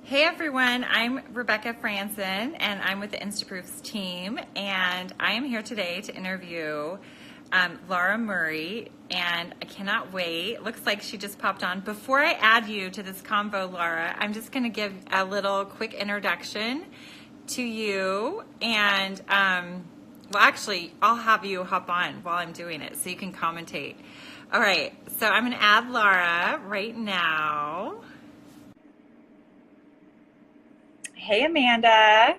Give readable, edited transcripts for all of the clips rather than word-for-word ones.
Hey everyone, I'm Rebecca Franson and I'm with the Instaproofs team, and I am here today to interview Laura Murray, and I cannot wait. Looks like she just popped on. Before I add you to this convo, Laura, I'm just going to give a little quick introduction to you, and well, actually, I'll have you hop on while I'm doing it so you can commentate. All right, so I'm going to add Laura right now. Hey, Amanda.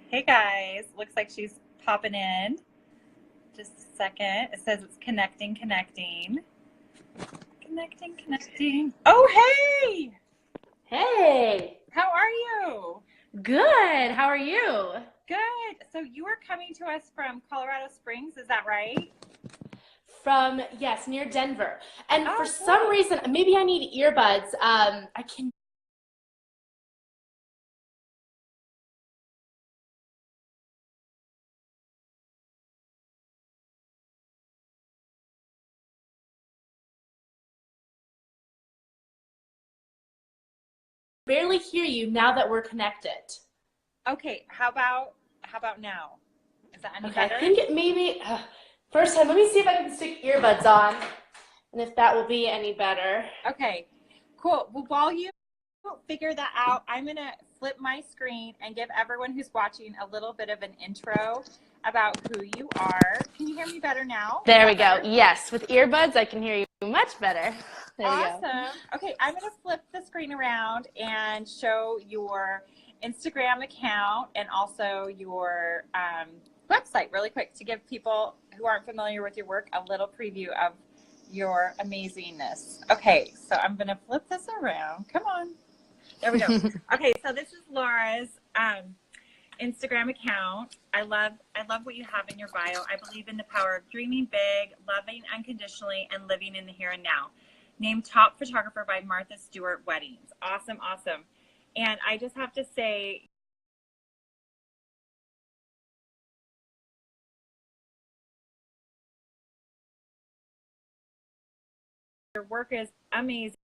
Hey, guys. Looks like she's popping in. Just a second. It says it's connecting, connecting. Connecting, connecting. Oh, hey! Hey, How are you? good. How are you? Good. So you are coming to us from Colorado Springs, is that right? Yes, near Denver. And for Oh, some cool. reason, maybe I need earbuds. I can barely hear you now that we're connected. Okay, how about now? Is that any Okay, I better? think it maybe, first time, let me see if I can stick earbuds on and if that will be any better. Okay, cool. Well, while you figure that out, I'm going to flip my screen and give everyone who's watching a little bit of an intro about who you are. Can you hear me better now? Is There we that go. better? Yes, with earbuds, I can hear you much better. There we go. Awesome. Okay, I'm going to flip the screen around and show your Instagram account and also your website really quick to give people who aren't familiar with your work a little preview of your amazingness. Okay, so I'm going to flip this around. Come on. There we go. Okay, so this is Laura's Instagram account. I love what you have in your bio. I believe in the power of dreaming big, loving unconditionally, and living in the here and now. Named top photographer by Martha Stewart Weddings. Awesome, awesome. And I just have to say, your work is amazing.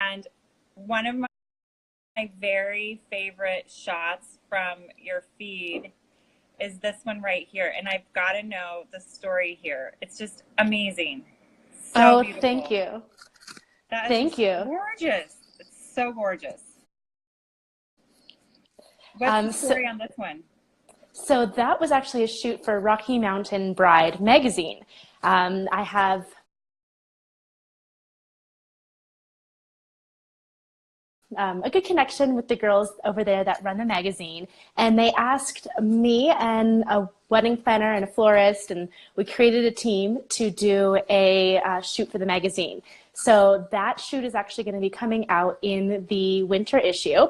And one of my very favorite shots from your feed is this one right here. And I've got to know the story here. It's just amazing. So Oh, thank beautiful. you. That is Thank just you. gorgeous. It's so gorgeous. What's the So, story on this one? So that was actually a shoot for Rocky Mountain Bride magazine. I have a good connection with the girls over there that run the magazine, and they asked me and a wedding planner and a florist, and we created a team to do a shoot for the magazine. So that shoot is actually going to be coming out in the winter issue.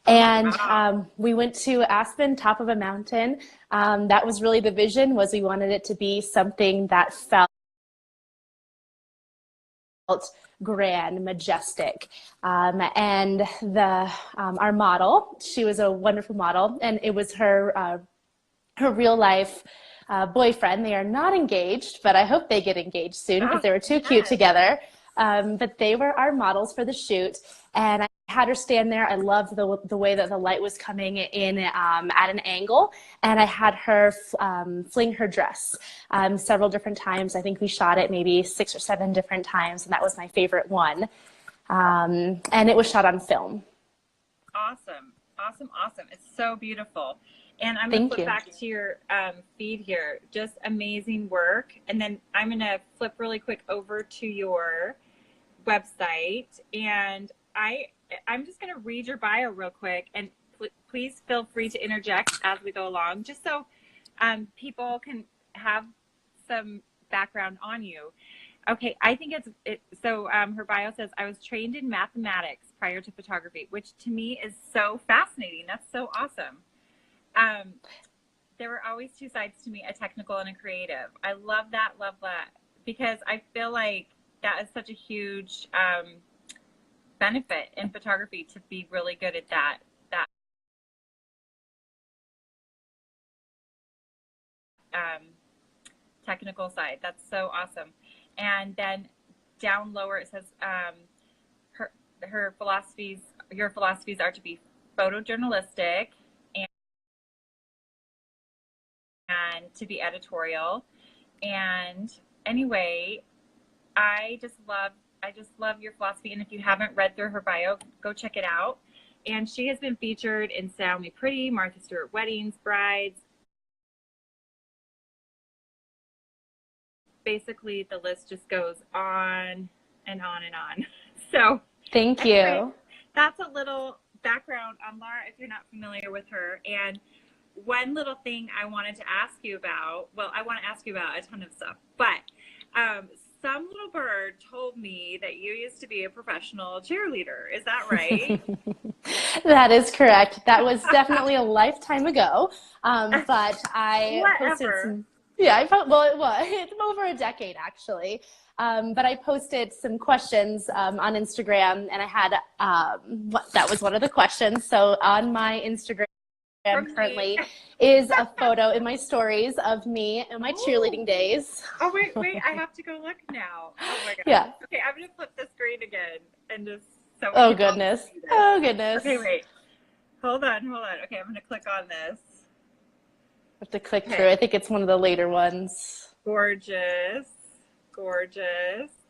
And Wow. we went to Aspen, top of a mountain. That was really the vision, was we wanted it to be something that felt grand, majestic. And our model, she was a wonderful model, and it was her real life boyfriend. They are not engaged, but I hope they get engaged soon because Oh, they were too cute yes. together. But they were our models for the shoot, and I had her stand there. I loved the way that the light was coming in at an angle, and I had her fling her dress several different times. I think we shot it maybe 6 or 7 different times, and that was my favorite one. And it was shot on film. Awesome. Awesome. Awesome. It's so beautiful. And I'm going to Thank flip you. back to your feed here. Just amazing work. And then I'm going to flip really quick over to your website. And I'm just going to read your bio real quick. And please feel free to interject as we go along, just so people can have some background on you. Okay, I think her bio says, I was trained in mathematics prior to photography, which to me is so fascinating. That's so awesome. Um, there were always two sides to me, a technical and a creative. I love that, because I feel like that is such a huge benefit in photography, to be really good at that technical side. That's so awesome. And then down lower it says her philosophies, your philosophies are to be photojournalistic and to be editorial. And anyway, I just love your philosophy. And if you haven't read through her bio, go check it out. And she has been featured in Sound Me Pretty, Martha Stewart Weddings, Brides. Basically, the list just goes on and on and on. So thank anyway, you. That's a little background on Laura if you're not familiar with her. And one little thing I wanted to ask you about, well, I want to ask you about a ton of stuff, but some little bird told me that you used to be a professional cheerleader. Is that right? That is correct. That was definitely a lifetime ago. But I posted some, it's over a decade actually. But I posted some questions on Instagram, and I had that was one of the questions. So on my Instagram currently is a photo in my stories of me in my cheerleading days. Oh, wait, I have to go look now. Oh my God. Yeah. Okay, I'm going to flip the screen again and just so Oh goodness. Oh goodness. Okay, wait. Hold on. Okay, I'm going to click on this. I have to click through. I think it's one of the later ones. Gorgeous.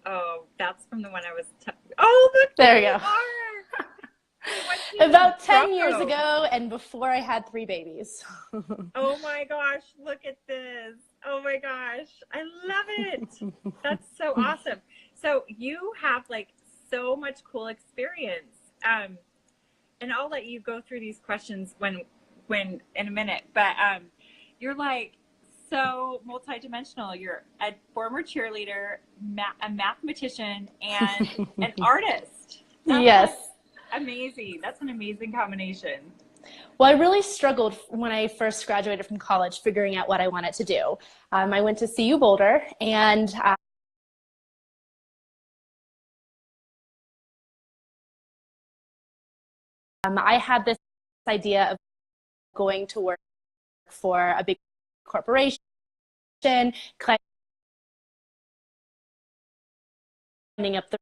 Oh, that's from the one I was. Oh, look, there you go. Are. About 10 years ago, and before I had 3 babies. Oh my gosh, look at this. Oh my gosh, I love it. That's so awesome. So you have like so much cool experience. And I'll let you go through these questions when in a minute, but you're like so multidimensional. You're a former cheerleader, a mathematician, and an artist. Yes. Amazing. That's an amazing combination. Well, I really struggled when I first graduated from college figuring out what I wanted to do. I went to CU Boulder, and I had this idea of going to work for a big corporation, climbing up the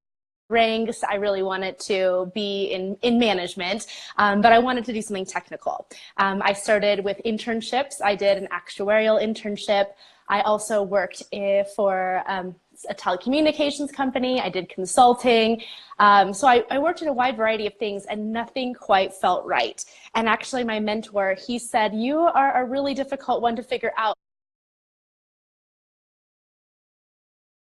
ranks. I really wanted to be in management, but I wanted to do something technical. I started with internships. I did an actuarial internship. I also worked for a telecommunications company. I did consulting. So I worked in a wide variety of things, and nothing quite felt right. And actually my mentor, he said, you are a really difficult one to figure out,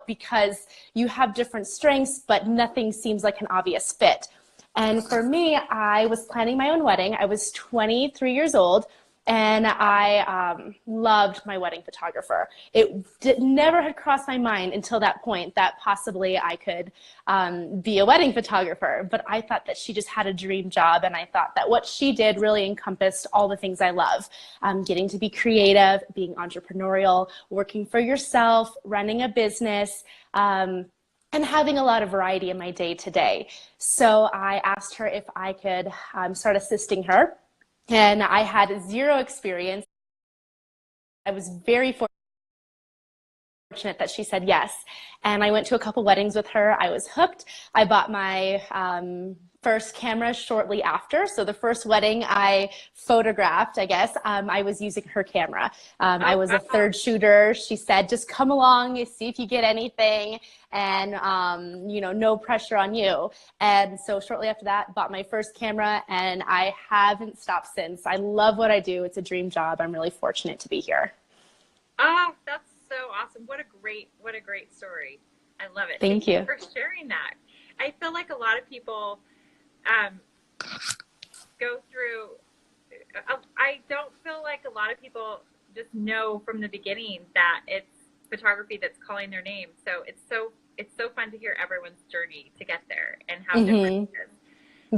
because you have different strengths, but nothing seems like an obvious fit. And for me, I was planning my own wedding. I was 23 years old, and I loved my wedding photographer. It never had crossed my mind until that point that possibly I could be a wedding photographer. But I thought that she just had a dream job, and I thought that what she did really encompassed all the things I love. Getting to be creative, being entrepreneurial, working for yourself, running a business, and having a lot of variety in my day-to-day. So I asked her if I could start assisting her. And I had 0 experience. I was very fortunate that she said yes. And I went to a couple weddings with her. I was hooked. I bought my first camera shortly after. So the first wedding I photographed, I guess, I was using her camera. I was a third shooter. She said, just come along, see if you get anything, and no pressure on you. And so shortly after that, bought my first camera, and I haven't stopped since. I love what I do. It's a dream job. I'm really fortunate to be here. Oh, that's so awesome. What a great story. I love it. Thank you for sharing that. I feel like a lot of people go through, I don't feel like a lot of people just know from the beginning that it's photography that's calling their name. So it's so fun to hear everyone's journey to get there and how different it is.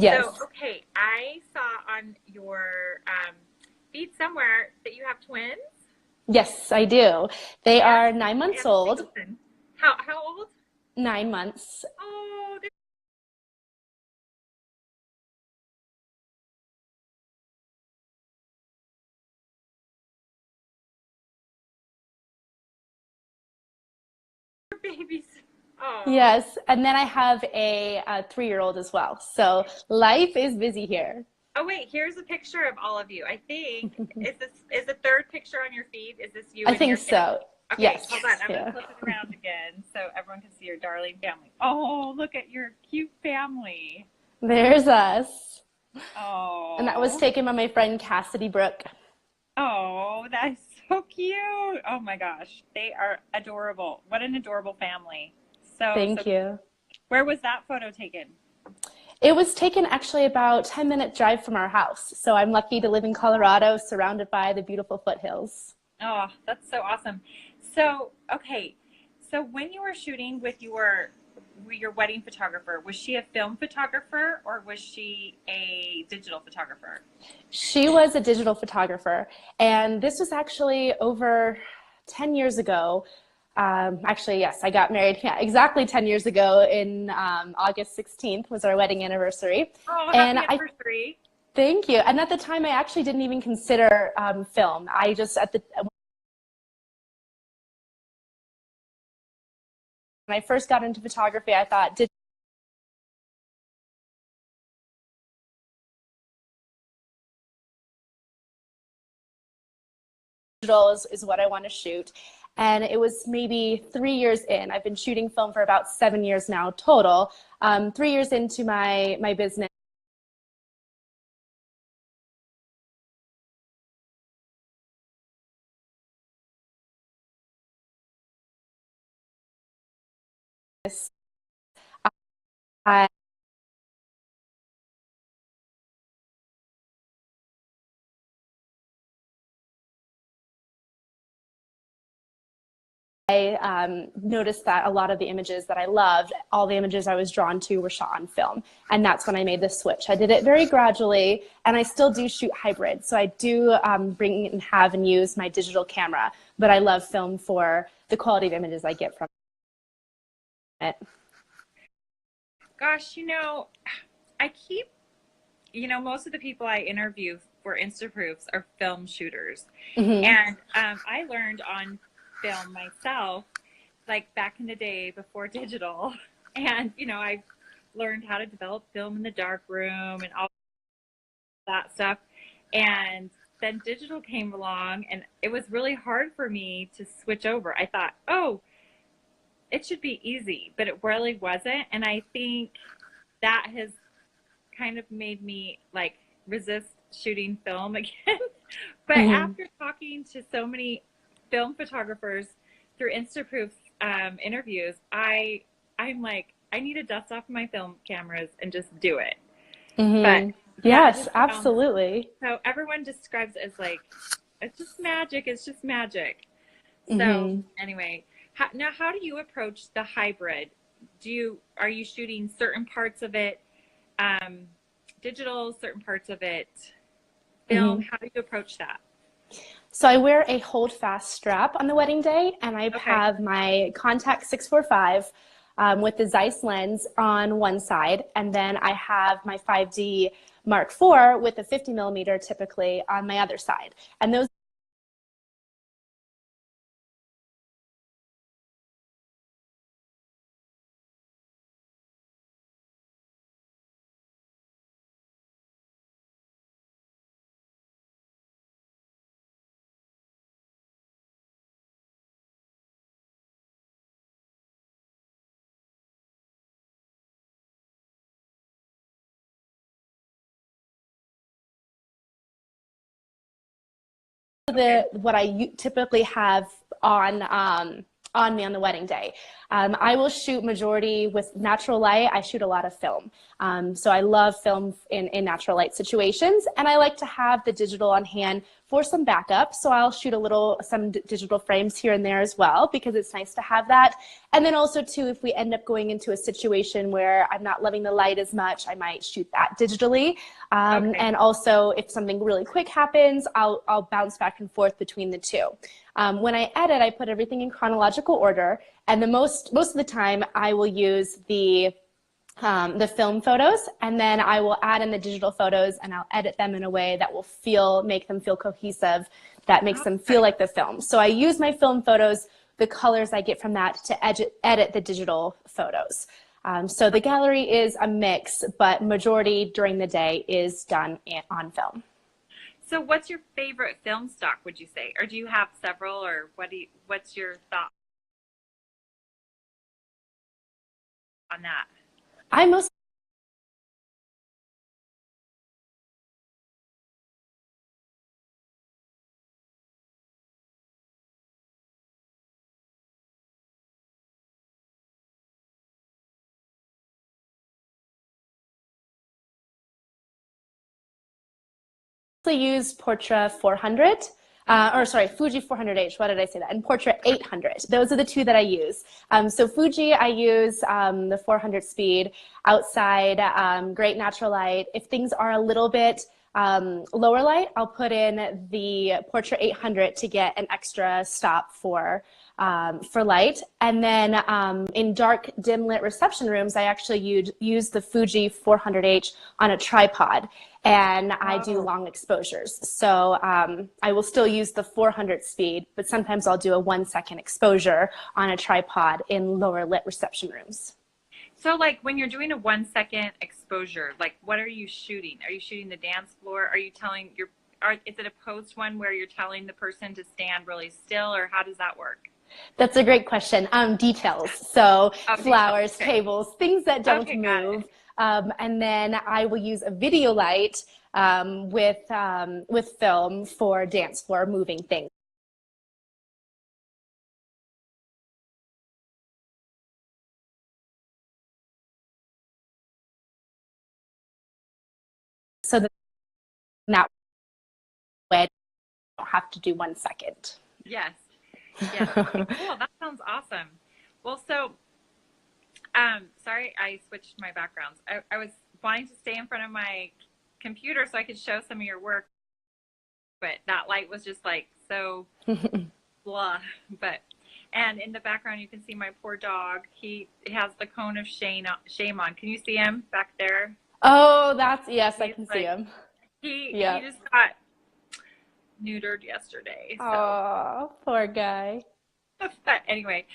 Yes. So, okay, I saw on your feed somewhere that you have twins. Yes, I do. They are 9 months old. How old? 9 months. Oh, they're babies. Oh. Yes, and then I have a 3-year-old as well. So life is busy here. Oh wait, here's a picture of all of you. I think is the third picture on your feed? Is this you I and your think kid? so. Okay, Yes. hold on. I'm Yeah. gonna flip it around again so everyone can see your darling family. Oh, look at your cute family. There's us. And that was Oh, taken by my friend Cassidy Brooke. oh, that's so cute. Oh my gosh, they are adorable. What an adorable family. So Thank you. where was that photo taken? It was taken actually about 10-minute drive from our house. So I'm lucky to live in Colorado, surrounded by the beautiful foothills. Oh, that's so awesome. So, okay. So when you were shooting with your wedding photographer, was she a film photographer or was she a digital photographer? She was a digital photographer, and this was actually over 10 years ago. Actually, yes, I got married, yeah, exactly 10 years ago in August 16th was our wedding anniversary. Oh, And happy anniversary. thank you. And at the time, I actually didn't even consider film. I just, when I first got into photography, I thought, digital is what I want to shoot. And it was maybe 3 years in. I've been shooting film for about 7 years now total. 3 years into my business. I noticed that a lot of the images that I loved, all the images I was drawn to were shot on film. And that's when I made the switch. I did it very gradually, and I still do shoot hybrid. So I do bring and have and use my digital camera, but I love film for the quality of images I get from it. Gosh, I keep, most of the people I interview for Instaproofs are film shooters. Mm-hmm. And I learned on film myself, like back in the day before digital. And, I learned how to develop film in the dark room and all that stuff. And then digital came along and it was really hard for me to switch over. I thought, oh, it should be easy, but it really wasn't. And I think that has kind of made me like resist shooting film again. But Mm-hmm. after talking to so many film photographers through Instaproofs interviews, I'm like, I need to dust off my film cameras and just do it. Mm-hmm. But yes, absolutely. So everyone describes it as like, it's just magic. It's just magic. So Mm-hmm. anyway, now how do you approach the hybrid? Are you shooting certain parts of it digital, certain parts of it film? Mm-hmm. How do you approach that? So I wear a hold fast strap on the wedding day, and I have my Contact 645 with the Zeiss lens on one side, and then I have my 5D Mark IV with a 50 millimeter typically on my other side. And those what I typically have on me on the wedding day. I will shoot majority with natural light. I shoot a lot of film. So I love film in natural light situations, and I like to have the digital on hand for some backup. So I'll shoot some digital frames here and there as well, because it's nice to have that. And then also too, if we end up going into a situation where I'm not loving the light as much, I might shoot that digitally. And also if something really quick happens, I'll bounce back and forth between the two. When I edit, I put everything in chronological order, and most of the time I will use the film photos, and then I will add in the digital photos, and I'll edit them in a way that will make them feel cohesive, that makes them feel like the film. So I use my film photos, the colors I get from that, to edit the digital photos. So the gallery is a mix, but majority during the day is done on film. So what's your favorite film stock, would you say? Or do you have several, or what's your thought on that? I mostly use Portra 400, Fuji 400H, what did I say that? And Portra 800. Those are the two that I use. So Fuji, I use the 400 speed outside, great natural light. If things are a little bit lower light, I'll put in the Portra 800 to get an extra stop for light. And then in dark, dim lit reception rooms, I actually use the Fuji 400H on a tripod, and I do long exposures. So I will still use the 400 speed, but sometimes I'll do a 1 second exposure on a tripod in lower lit reception rooms. So like when you're doing a 1 second exposure, like what are you shooting? Are you shooting the dance floor? Are you telling is it a post one where you're telling the person to stand really still, or how does that work? That's a great question. Details. So flowers, okay. Tables, things that don't move. And then I will use a video light with film for dance floor moving things. So that way I don't have to do 1 second. Yes. Yes. Okay, cool. That sounds awesome. Well, so, sorry, I switched my backgrounds. I was wanting to stay in front of my computer so I could show some of your work, but that light was just like so blah. And in the background, you can see my poor dog. He has the cone of shame on. Can you see him back there? Oh, yes, I can see him. He just got neutered yesterday. So. Oh, poor guy. But anyway,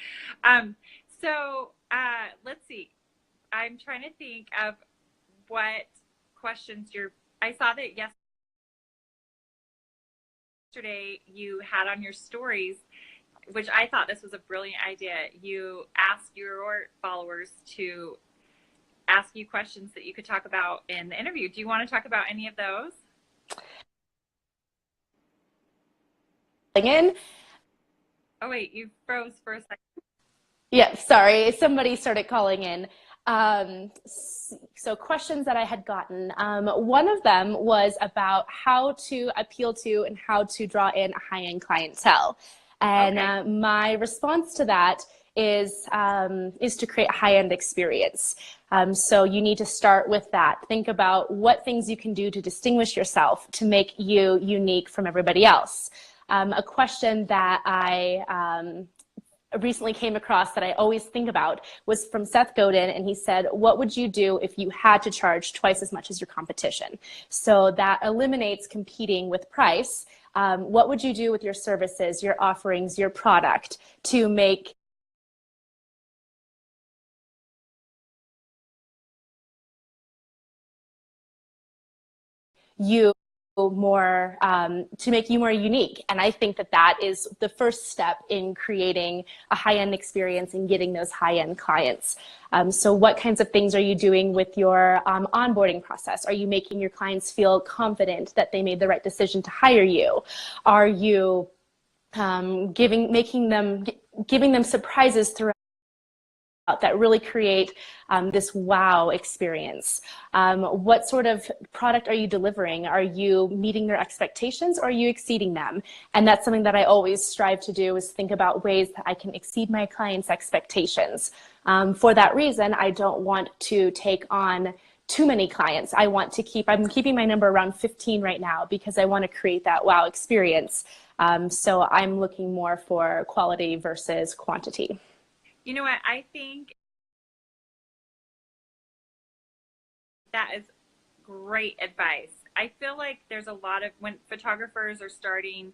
so let's see. I'm trying to think of what questions I saw that yesterday you had on your stories, which I thought this was a brilliant idea. You asked your followers to ask you questions that you could talk about in the interview. Do you want to talk about any of those? In. Oh wait, you froze for a second. Yeah, sorry, somebody started calling in. So questions that I had gotten. One of them was about how to appeal to and how to draw in a high-end clientele. And my response to that is to create a high-end experience. So you need to start with that. Think about what things you can do to distinguish yourself, to make you unique from everybody else. A question that I recently came across that I always think about was from Seth Godin, and he said, what would you do if you had to charge twice as much as your competition? So that eliminates competing with price. What would you do with your services, your offerings, your product to make you more unique? And I think that is the first step in creating a high-end experience and getting those high-end clients. So what kinds of things are you doing with your onboarding process? Are you making your clients feel confident that they made the right decision to hire you? Are you giving them surprises throughout that really create this wow experience. What sort of product are you delivering? Are you meeting their expectations, or are you exceeding them? And that's something that I always strive to do, is think about ways that I can exceed my clients' expectations. For that reason, I don't want to take on too many clients. I'm keeping my number around 15 right now, because I want to create that wow experience. So I'm looking more for quality versus quantity. You know what? I think that is great advice. I feel like there's a lot of, when photographers are starting,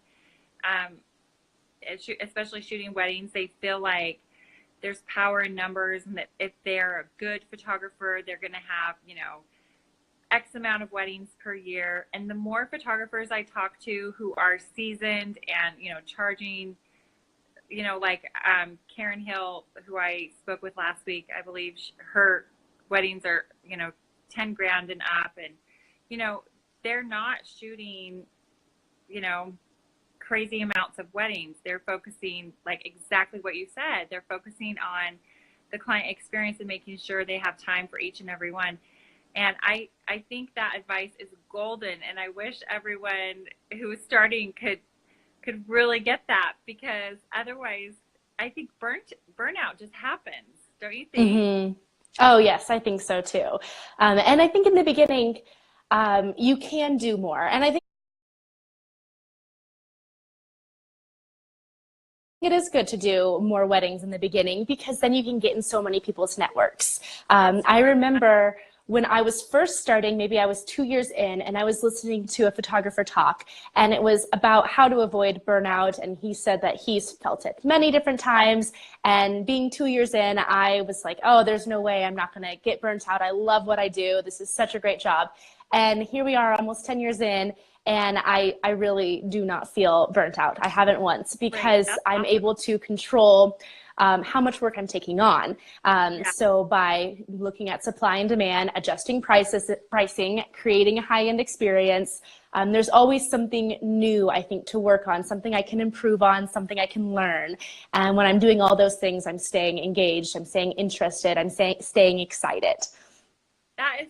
especially shooting weddings, they feel like there's power in numbers, and that if they're a good photographer, they're going to have, X amount of weddings per year. And the more photographers I talk to who are seasoned and, charging, like Karen Hill, who I spoke with last week, I believe her weddings are, 10 grand and up. And, they're not shooting, crazy amounts of weddings. They're focusing, like exactly what you said, they're focusing on the client experience and making sure they have time for each and every one. And I think that advice is golden, and I wish everyone who is starting could really get that, because otherwise I think burnout just happens, don't you think? Mm-hmm. Oh, yes, I think so too. And I think in the beginning, you can do more. And I think it is good to do more weddings in the beginning, because then you can get in so many people's networks. I remember when I was first starting, maybe I was 2 years in, and I was listening to a photographer talk, and it was about how to avoid burnout. And he said that he's felt it many different times. And being 2 years in, I was like, oh, there's no way I'm not going to get burnt out. I love what I do. This is such a great job. And here we are almost 10 years in, and I really do not feel burnt out. I haven't once, because I'm able to control how much work I'm taking on. So by looking at supply and demand, adjusting pricing, creating a high-end experience, there's always something new, I think, to work on, something I can improve on, something I can learn. And when I'm doing all those things, I'm staying engaged, I'm staying interested, I'm staying excited. That is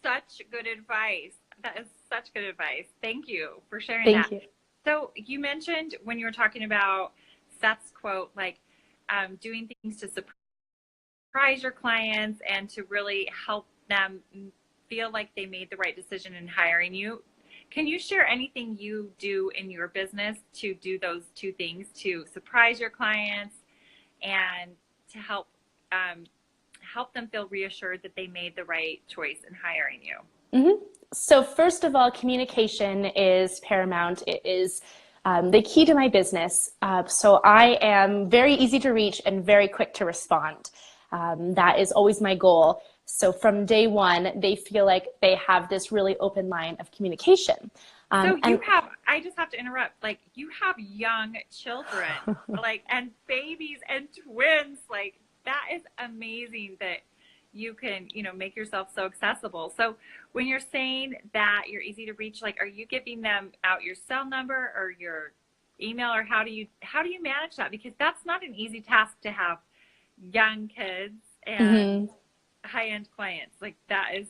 such good advice. That is such good advice. Thank you for sharing that. Thank you. So you mentioned, when you were talking about Seth's quote, like doing things to surprise your clients and to really help them feel like they made the right decision in hiring you. Can you share anything you do in your business to do those two things, to surprise your clients and to help them feel reassured that they made the right choice in hiring you? Mm-hmm. So first of all, communication is paramount. It is the key to my business. So I am very easy to reach and very quick to respond. That is always my goal. So from day one, they feel like they have this really open line of communication. So I just have to interrupt, like you have young children, like, and babies and twins, like that is amazing that you can, make yourself so accessible. So when you're saying that you're easy to reach, like, are you giving them out your cell number or your email, or how do you manage that? Because that's not an easy task to have young kids and high-end clients. Like that is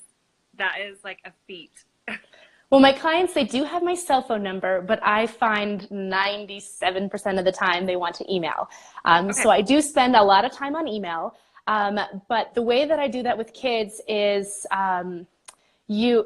like a feat. Well, my clients, they do have my cell phone number, but I find 97% of the time they want to email. So I do spend a lot of time on email. But the way that I do that with kids is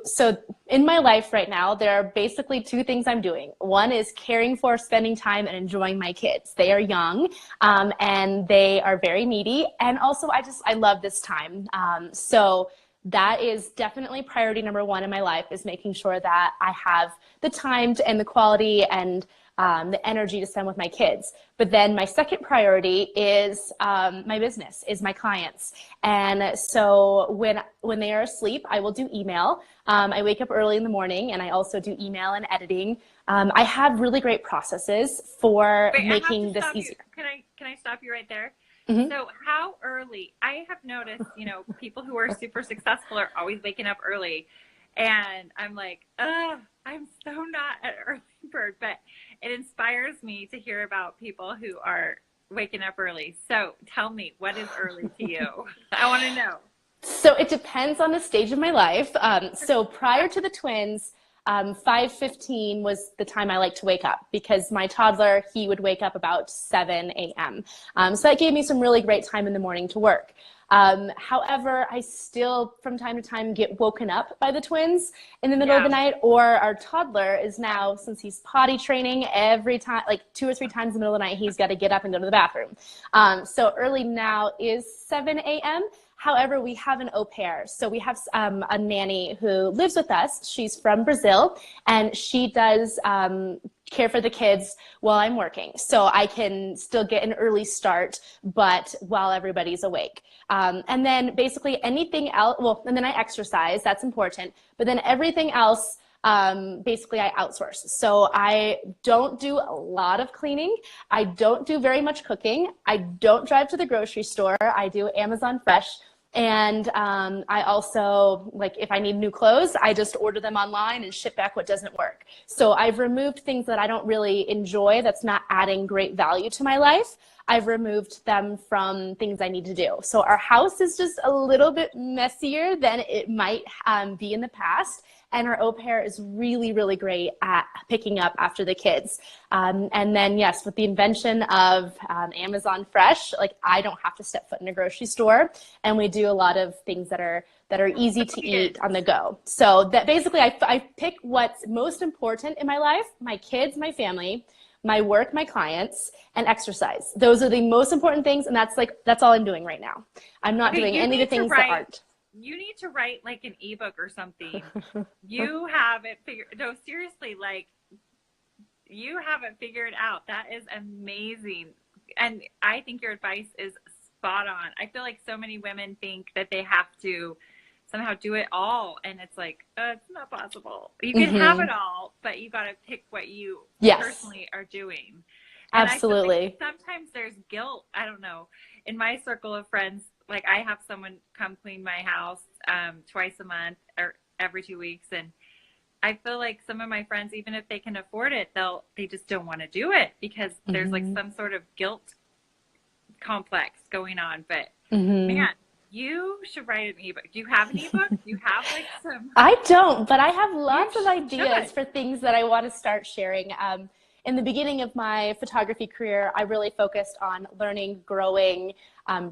so in my life right now, there are basically two things I'm doing. One is caring for, spending time, and enjoying my kids. They are young, and they are very needy. And also I love this time. So that is definitely priority number one in my life, is making sure that I have the time and the quality and the energy to spend with my kids. But then my second priority is my business, is my clients. And so when they are asleep, I will do email. I wake up early in the morning, and I also do email and editing. I have really great processes for making this easier. Can I stop you right there? Mm-hmm. So how early? I have noticed, people who are super successful are always waking up early. And I'm like, I'm so not an early bird, but it inspires me to hear about people who are waking up early. So tell me, what is early to you? I want to know. So it depends on the stage of my life. So prior to the twins, 5:15 was the time I like to wake up because my toddler, he would wake up about 7 a.m. So that gave me some really great time in the morning to work. However, I still from time to time get woken up by the twins in the middle of the night, or our toddler is now, since he's potty training every time, like 2 or 3 times in the middle of the night, he's got to get up and go to the bathroom. So early now is 7 a.m. However, we have an au pair. So we have a nanny who lives with us. She's from Brazil, and she does care for the kids while I'm working. So I can still get an early start, but while everybody's awake. And then basically anything else, well, and then I exercise, that's important. But then everything else, basically I outsource. So I don't do a lot of cleaning. I don't do very much cooking. I don't drive to the grocery store. I do Amazon Fresh. And I also, like, if I need new clothes, I just order them online and ship back what doesn't work. So I've removed things that I don't really enjoy, that's not adding great value to my life. I've removed them from things I need to do. So our house is just a little bit messier than it might be in the past. And our au pair is really, really great at picking up after the kids. And then, yes, with the invention of Amazon Fresh, like, I don't have to step foot in a grocery store. And we do a lot of things that are easy to eat on the go. So that basically I pick what's most important in my life: my kids, my family, my work, my clients, and exercise. Those are the most important things. And that's all I'm doing right now. I'm not doing any of the things that aren't. You need to write like an ebook or something. You have it figured. No, seriously, like, you have it figured out. That is amazing. And I think your advice is spot on. I feel like so many women think that they have to somehow do it all. And it's like, it's not possible. You can have it all, but you got to pick what you personally are doing. And absolutely. I feel like sometimes there's guilt. I don't know. In my circle of friends, like, I have someone come clean my house twice a month or every 2 weeks. And I feel like some of my friends, even if they can afford it, they just don't want to do it because there's like some sort of guilt complex going on. But man, you should write an ebook. Do you have an ebook? Do you have like some? I don't, but I have lots of ideas for things that I want to start sharing. In the beginning of my photography career, I really focused on learning, growing,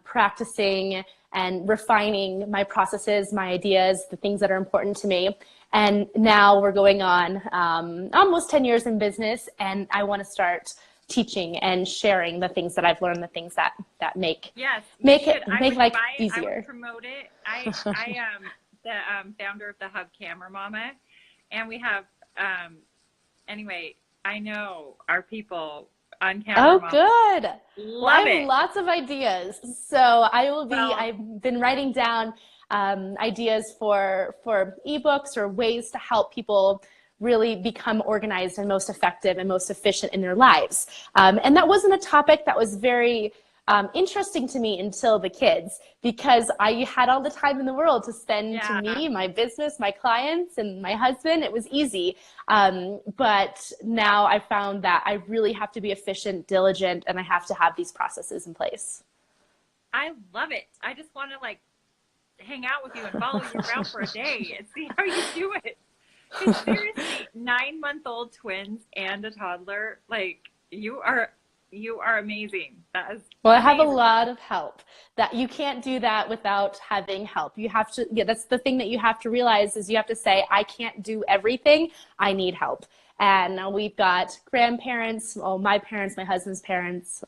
practicing, and refining my processes, my ideas, the things that are important to me. And now we're going on almost 10 years in business, and I want to start teaching and sharing the things that I've learned, the things that make life easier. I would promote it. I am the founder of the Hub Camera Mama, and we have anyway. I know our people on camera. Oh, good. Love it. Lots of ideas. So I've been writing down ideas for ebooks or ways to help people really become organized and most effective and most efficient in their lives. And that wasn't a topic that was very interesting to me until the kids, because I had all the time in the world to spend to me, my business, my clients, and my husband. It was easy. But now I found that I really have to be efficient, diligent, and I have to have these processes in place. I love it. I just want to like hang out with you and follow you around for a day and see how you do it. Because seriously, 9-month-old twins and a toddler, like, you are amazing. That is well, amazing. I have a lot of help. That you can't do that without having help. You have to, that's the thing that you have to realize, is you have to say, I can't do everything. I need help. And we've got grandparents, my parents, my husband's parents,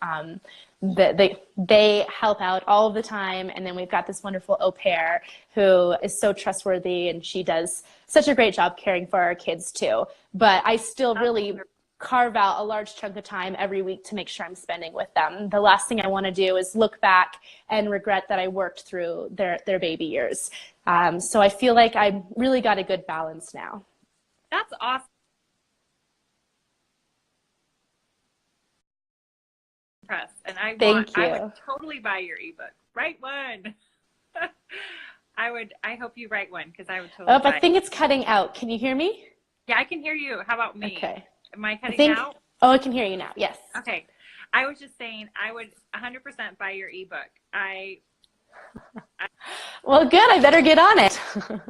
they help out all the time. And then we've got this wonderful au pair who is so trustworthy, and she does such a great job caring for our kids too. But I still really carve out a large chunk of time every week to make sure I'm spending with them. The last thing I want to do is look back and regret that I worked through their baby years. So I feel like I've really got a good balance now. That's awesome. And I would totally buy your ebook. Write one. I hope you write one, because I would totally buy I think it's cutting out. Can you hear me? Yeah, I can hear you. How about me? Okay. Am I cutting out? Oh, I can hear you now. Yes. Okay. I was just saying I would 100% buy your ebook. Well, good. I better get on it.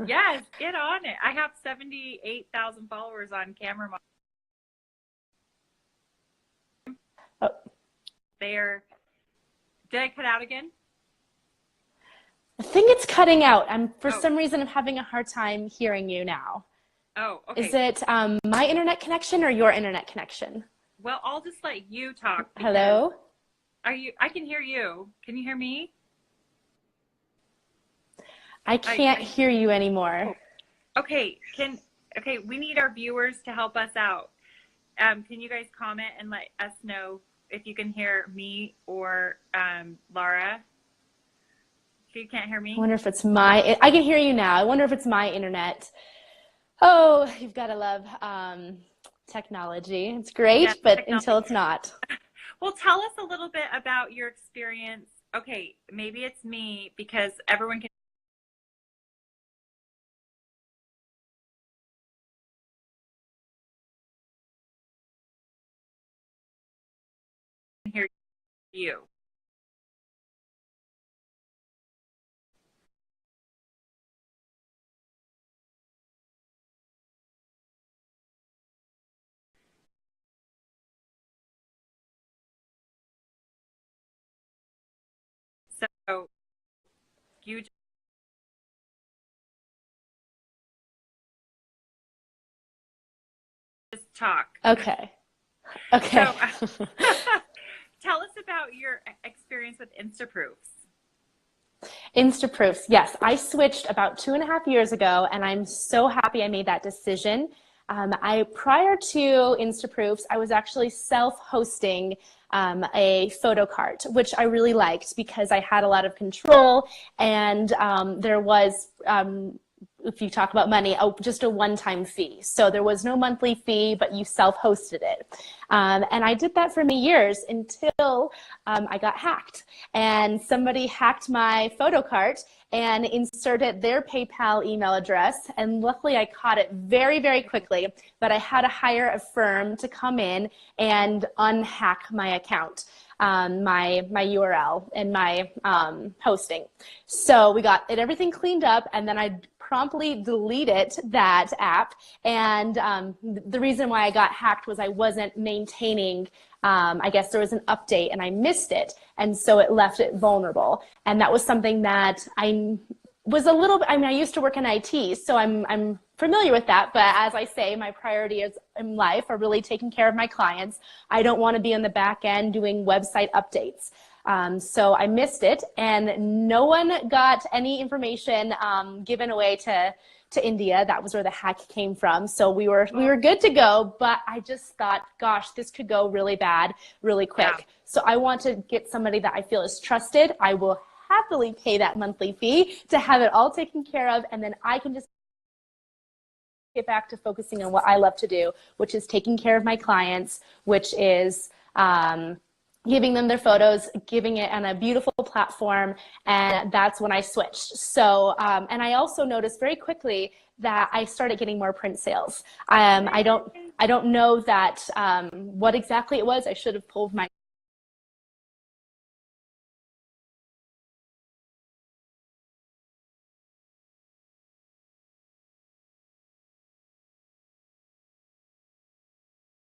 Yes, get on it. I have 78,000 followers on Camera. Oh. Did I cut out again? I think it's cutting out. For some reason, I'm having a hard time hearing you now. Oh, okay. Is it my internet connection or your internet connection? Well, I'll just let you talk. Hello? I can hear you. Can you hear me? I can't hear you anymore. Okay. Okay, we need our viewers to help us out. Can you guys comment and let us know if you can hear me or Laura? If you can't hear me? I wonder if it's I can hear you now. I wonder if it's my internet. Oh, you've got to love technology. It's great, yes, but technology. Until it's not. Well, tell us a little bit about your experience. Okay, maybe it's me because everyone can hear you. So you just talk. Okay. Okay. So, tell us about your experience with Instaproofs. Instaproofs, yes. I switched about 2.5 years ago, and I'm so happy I made that decision. Prior to Instaproofs, I was actually self-hosting a photo cart, which I really liked because I had a lot of control, and there was, if you talk about money, just a one-time fee. So there was no monthly fee, but you self-hosted it. And I did that for many years until I got hacked. And somebody hacked my photo cart and inserted their PayPal email address. And luckily I caught it very, very quickly, but I had to hire a firm to come in and unhack my account. My URL and my hosting. So we got everything cleaned up, and then I promptly deleted that app. And the reason why I got hacked was I wasn't maintaining, I guess there was an update and I missed it. And so it left it vulnerable. And that was something that I was a little bit, I mean, I used to work in IT, so I'm familiar with that. But as I say, my priorities in life are really taking care of my clients. I don't want to be on the back end doing website updates. So I missed it, and no one got any information given away to India. That was where the hack came from. So we were good to go, but I just thought, gosh, this could go really bad really quick. Yeah. So I want to get somebody that I feel is trusted. I will happily pay that monthly fee to have it all taken care of, and then I can just get back to focusing on what I love to do, which is taking care of my clients, which is giving them their photos, giving it on a beautiful platform, and that's when I switched. So, and I also noticed very quickly that I started getting more print sales. I don't know that what exactly it was. I should have pulled my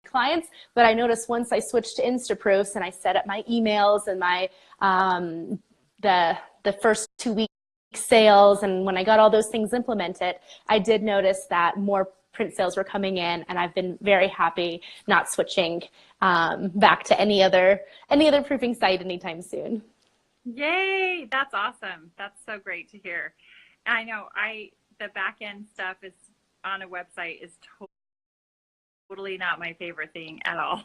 clients, but I noticed once I switched to Instaproofs and I set up my emails and my the first 2 week sales, and when I got all those things implemented, I did notice that more print sales were coming in, and I've been very happy not switching back to any other proofing site anytime soon. Yay, that's awesome. That's so great to hear. I know the back end stuff is on a website is totally not my favorite thing at all.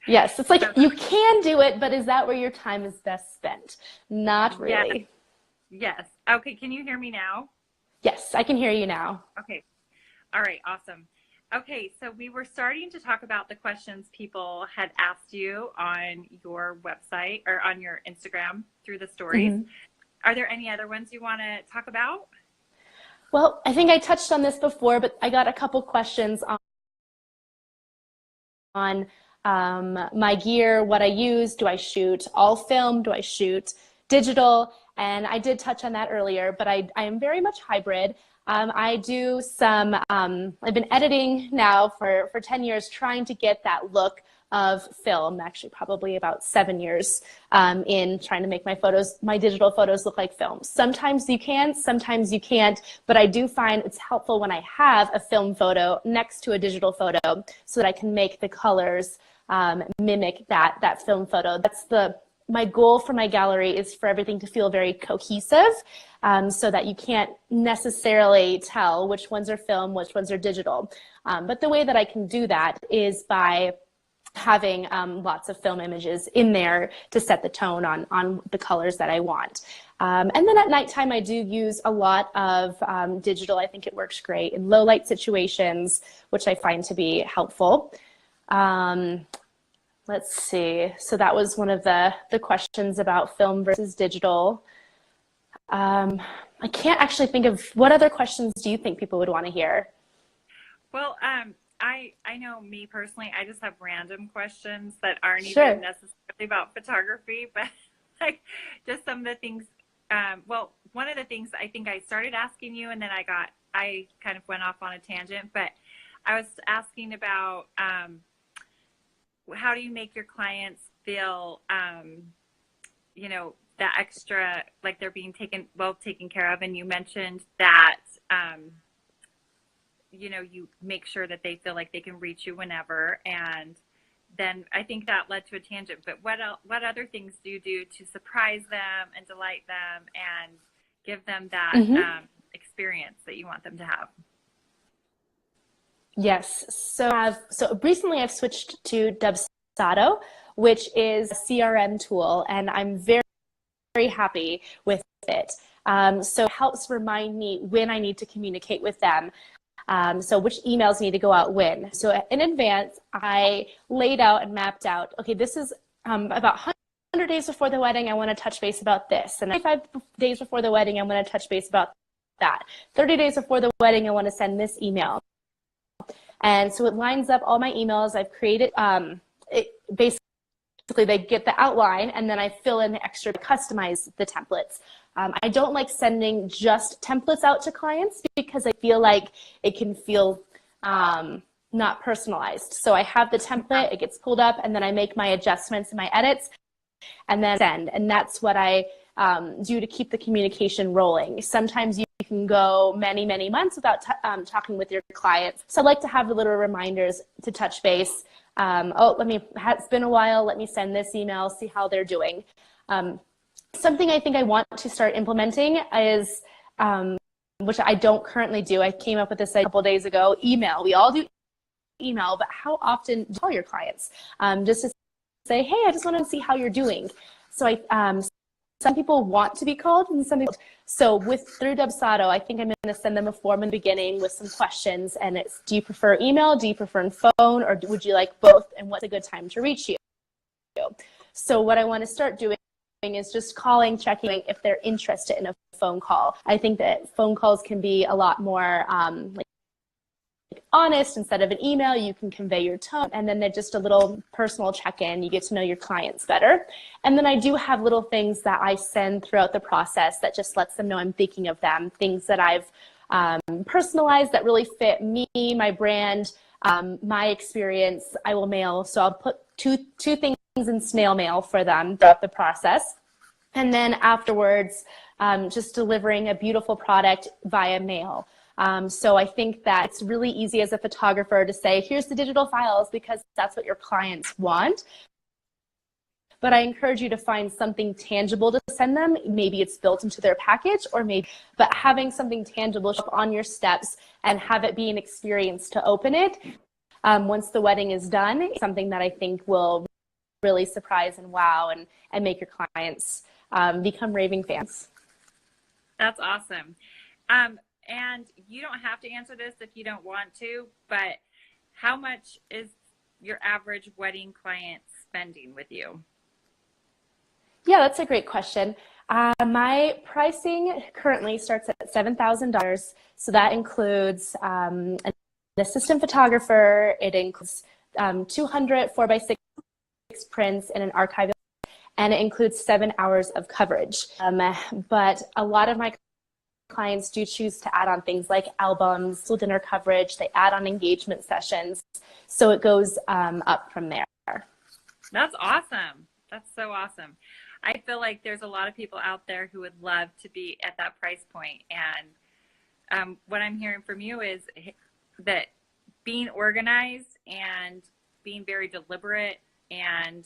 Yes, it's like you can do it, but is that where your time is best spent? Not really. Yes. Okay, can you hear me now? Yes, I can hear you now. Okay. All right, awesome. Okay, so we were starting to talk about the questions people had asked you on your website or on your Instagram through the stories. Mm-hmm. Are there any other ones you want to talk about? Well, I think I touched on this before, but I got a couple questions on my gear, what I use. Do I shoot all film? Do I shoot digital? And I did touch on that earlier, but I am very much hybrid. I do some, I've been editing now for 10 years, trying to get that look of film, actually probably about 7 years in trying to make my digital photos look like film. Sometimes you can, sometimes you can't, but I do find it's helpful when I have a film photo next to a digital photo so that I can make the colors mimic that film photo. That's my goal for my gallery, is for everything to feel very cohesive, so that you can't necessarily tell which ones are film, which ones are digital. But the way that I can do that is by having lots of film images in there to set the tone on the colors that I want. And then at nighttime, I do use a lot of digital. I think it works great in low light situations, which I find to be helpful. Let's see. So that was one of the questions about film versus digital. I can't actually think of, what other questions do you think people would want to hear? Well, I know me personally, I just have random questions that aren't Sure. even necessarily about photography, but like just some of the things. Well, one of the things I think I started asking you, and then I kind of went off on a tangent, but I was asking about how do you make your clients feel, you know, that extra, like they're being taken care of. And you mentioned that, you know, you make sure that they feel like they can reach you whenever. And then I think that led to a tangent, but what other things do you do to surprise them and delight them and give them that experience that you want them to have? Yes. So recently I've switched to Dubsado, which is a CRM tool, and I'm very, very happy with it. So it helps remind me when I need to communicate with them. So which emails need to go out when. So in advance, I laid out and mapped out, okay, this is about 100 days before the wedding, I want to touch base about this. And 5 days before the wedding, I want to touch base about that. 30 days before the wedding, I want to send this email. And so it lines up all my emails. I've created, basically they get the outline, and then I fill in the extra to customize the templates. I don't like sending just templates out to clients because I feel like it can feel not personalized. So I have the template, it gets pulled up, and then I make my adjustments and my edits, and then send. And that's what I do to keep the communication rolling. Sometimes you can go many, many months without talking with your clients. So I like to have the little reminders to touch base. It's been a while, let me send this email, see how they're doing. Something I think I want to start implementing is, which I don't currently do, I came up with this a couple days ago, email. We all do email, but how often do you call your clients? Just to say, hey, I just want to see how you're doing. So some people want to be called and some people. So through Dubsado, I think I'm going to send them a form in the beginning with some questions, and it's, do you prefer email, do you prefer phone, or would you like both, and what's a good time to reach you? So what I want to start doing is just calling, checking if they're interested in a phone call. I think that phone calls can be a lot more honest. Instead of an email, you can convey your tone, and then they're just a little personal check-in. You get to know your clients better. And then I do have little things that I send throughout the process that just lets them know I'm thinking of them, things that I've personalized that really fit me, my brand, my experience. I will mail. So I'll put two things in snail mail for them throughout the process. And then afterwards, just delivering a beautiful product via mail. So I think that it's really easy as a photographer to say, here's the digital files, because that's what your clients want. But I encourage you to find something tangible to send them. Maybe it's built into their package, but having something tangible show up on your steps and have it be an experience to open it once the wedding is done, is something that I think will really surprise and wow and make your clients become raving fans. That's awesome. And you don't have to answer this if you don't want to, but how much is your average wedding client spending with you? Yeah, that's a great question. My pricing currently starts at $7,000. So that includes an assistant photographer. It includes 200 4x6 prints in an archival, and it includes 7 hours of coverage. But a lot of my clients do choose to add on things like albums, dinner coverage. They add on engagement sessions. So it goes up from there. That's awesome. That's so awesome. I feel like there's a lot of people out there who would love to be at that price point. And what I'm hearing from you is that being organized and being very deliberate and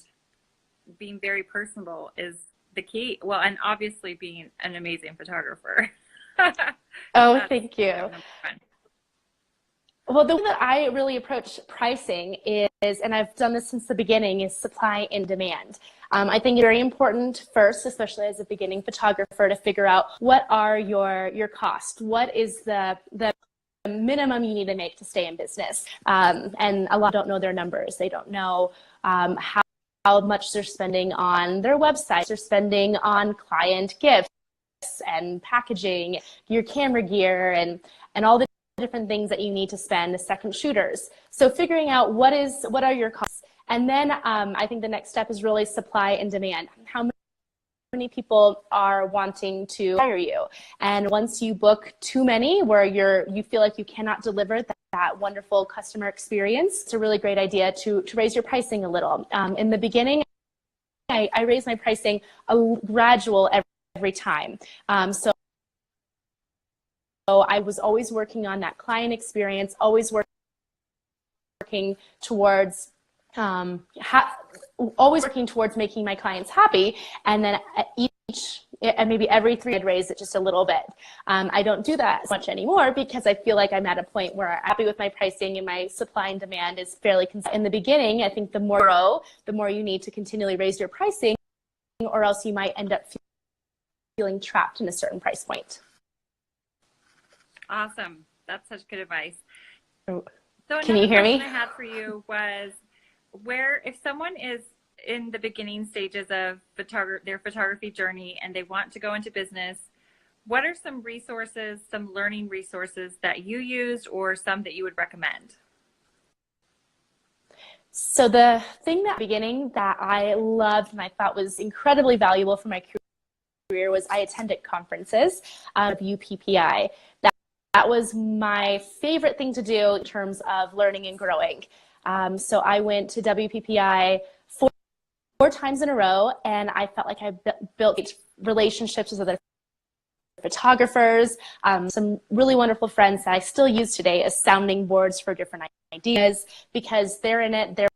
being very personable is the key. Well, and obviously being an amazing photographer. Oh, thank you. Well, the way that I really approach pricing is, and I've done this since the beginning, is supply and demand. I think it's very important first, especially as a beginning photographer, to figure out what are your costs. What is the minimum you need to make to stay in business? And a lot don't know their numbers. They don't know how much they're spending on their websites. They're spending on client gifts and packaging, your camera gear, and all the different things that you need to spend as second shooters. So figuring out what are your costs. And then I think the next step is really supply and demand. How many people are wanting to hire you? And once you book too many where you feel like you cannot deliver that wonderful customer experience, it's a really great idea to raise your pricing a little. In the beginning, I raise my pricing gradual every time. So I was always working on that client experience, always working towards making my clients happy, and then maybe every 3 I'd raise it just a little bit. I don't do that as much anymore because I feel like I'm at a point where I'm happy with my pricing and my supply and demand is fairly consistent. In the beginning, I think the more you need to continually raise your pricing, or else you might end up feeling trapped in a certain price point. Awesome. That's such good advice. So Can you hear me? I had for you was if someone is in the beginning stages of their photography journey and they want to go into business, what are some resources, some learning resources that you used or some that you would recommend? So the thing at the beginning that I loved and I thought was incredibly valuable for my career was I attended conferences of UPPI. That was my favorite thing to do in terms of learning and growing. So I went to WPPI four times in a row, and I felt like I built relationships with other photographers, some really wonderful friends that I still use today as sounding boards for different ideas, because they're in it, they're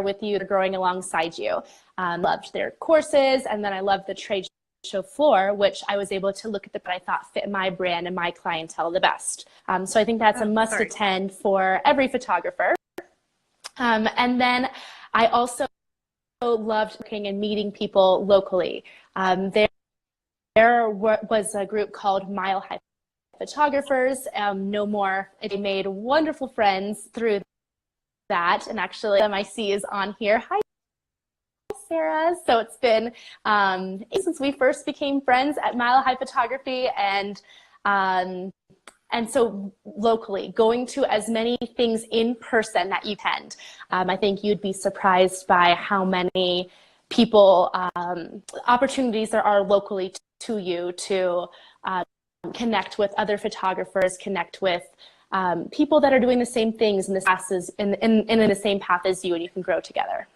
with you, they're growing alongside you. Loved their courses, and then I loved the trade show floor, which I was able to look at what I thought fit my brand and my clientele the best. So I think that's a must attend for every photographer. And then I also loved working and meeting people locally. There was a group called Mile High Photographers, no more. They made wonderful friends through that, and actually MIC is on here. Hi, Sarah. So it's been since we first became friends at Mile High Photography, and so locally, going to as many things in person that you can. I think you'd be surprised by how many people, opportunities there are locally to you to connect with other photographers, connect with people that are doing the same things in the same path as you, and you can grow together.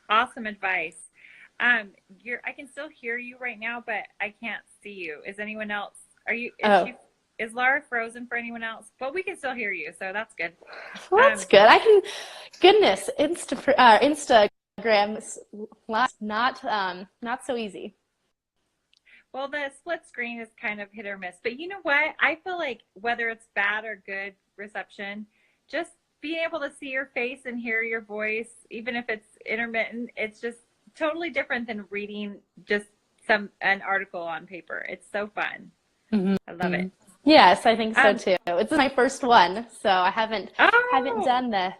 Awesome advice. I can still hear you right now, but I can't see you. Is anyone else? Is Laura frozen for anyone else? But we can still hear you, so that's good. Well, that's good. Goodness, Instagram is not so easy. Well, the split screen is kind of hit or miss, but you know what? I feel like whether it's bad or good reception, just being able to see your face and hear your voice, even if it's intermittent, it's just totally different than reading just an article on paper. It's so fun. Mm-hmm. I love it. Yes, I think so too. It's my first one, so I haven't done the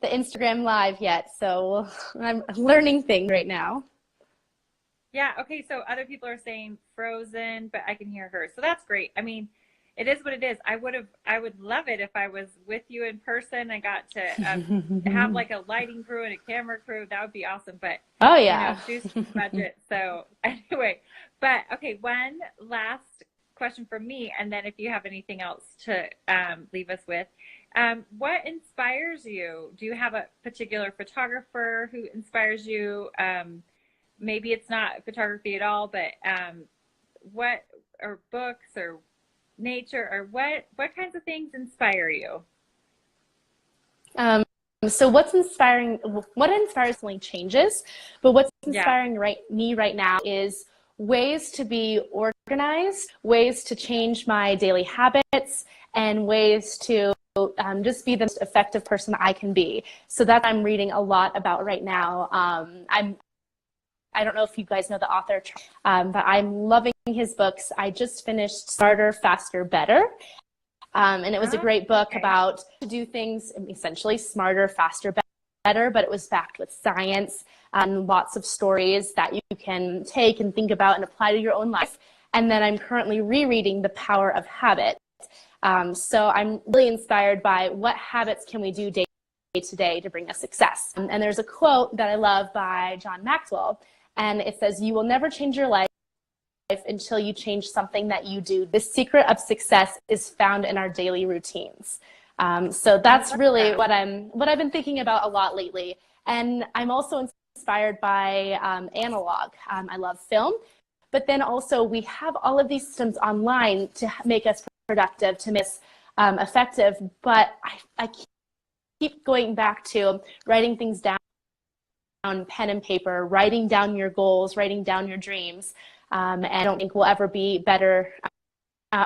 Instagram Live yet, so I'm learning things right now. Yeah, okay, so other people are saying frozen, but I can hear her. So that's great. I mean, it is what it is. I would love it if I was with you in person. I got to have like a lighting crew and a camera crew. That would be awesome. But oh yeah, you know, budget. So anyway, but okay, one last question from me, and then if you have anything else to leave us with, what inspires you? Do you have a particular photographer who inspires you? Maybe it's not photography at all, but what, or books or nature, or what kinds of things inspire you? So what inspires me changes, but what's inspiring me right now is ways to be organized, ways to change my daily habits, and ways to just be the most effective person I can be. So that I'm reading a lot about right now. I don't know if you guys know the author, but I'm loving his books. I just finished Smarter, Faster, Better. And it was a great book about to do things essentially smarter, faster, better, but it was backed with science and lots of stories that you can take and think about and apply to your own life. And then I'm currently rereading The Power of Habit. So I'm really inspired by what habits can we do day to day to bring us success. And there's a quote that I love by John Maxwell, and it says, "You will never change your life until you change something that you do. The secret of success is found in our daily routines." So that's really what I've been thinking about a lot lately. And I'm also inspired by analog. I love film, but then also we have all of these systems online to make us productive, to make us effective. But I keep going back to writing things down on pen and paper, writing down your goals, writing down your dreams. And I don't think we'll ever be better. I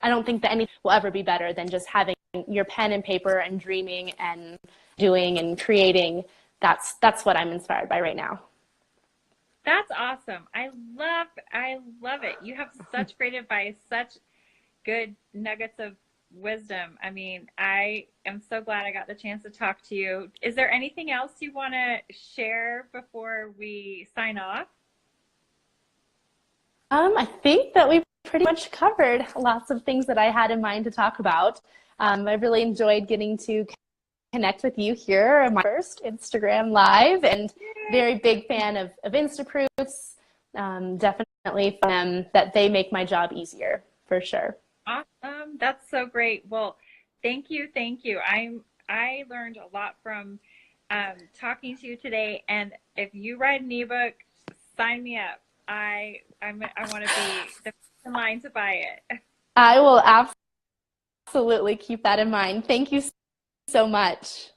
don't think that anything will ever be better than just having your pen and paper and dreaming and doing and creating. That's what I'm inspired by right now. That's awesome. I love it. You have such great advice, such good nuggets of wisdom. I mean, I am so glad I got the chance to talk to you. Is there anything else you want to share before we sign off? I think that we've pretty much covered lots of things that I had in mind to talk about. I really enjoyed getting to connect with you here on my first Instagram Live, and very big fan of Instaproofs. Definitely from them, that they make my job easier, for sure. Awesome. That's so great. Well, thank you. I learned a lot from talking to you today, and if you write an ebook, sign me up. I want to be the first in line to buy it. I will absolutely keep that in mind. Thank you so much.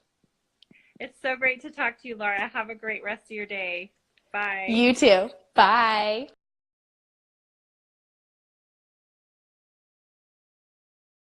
It's so great to talk to you, Laura. Have a great rest of your day. Bye. You too. Bye.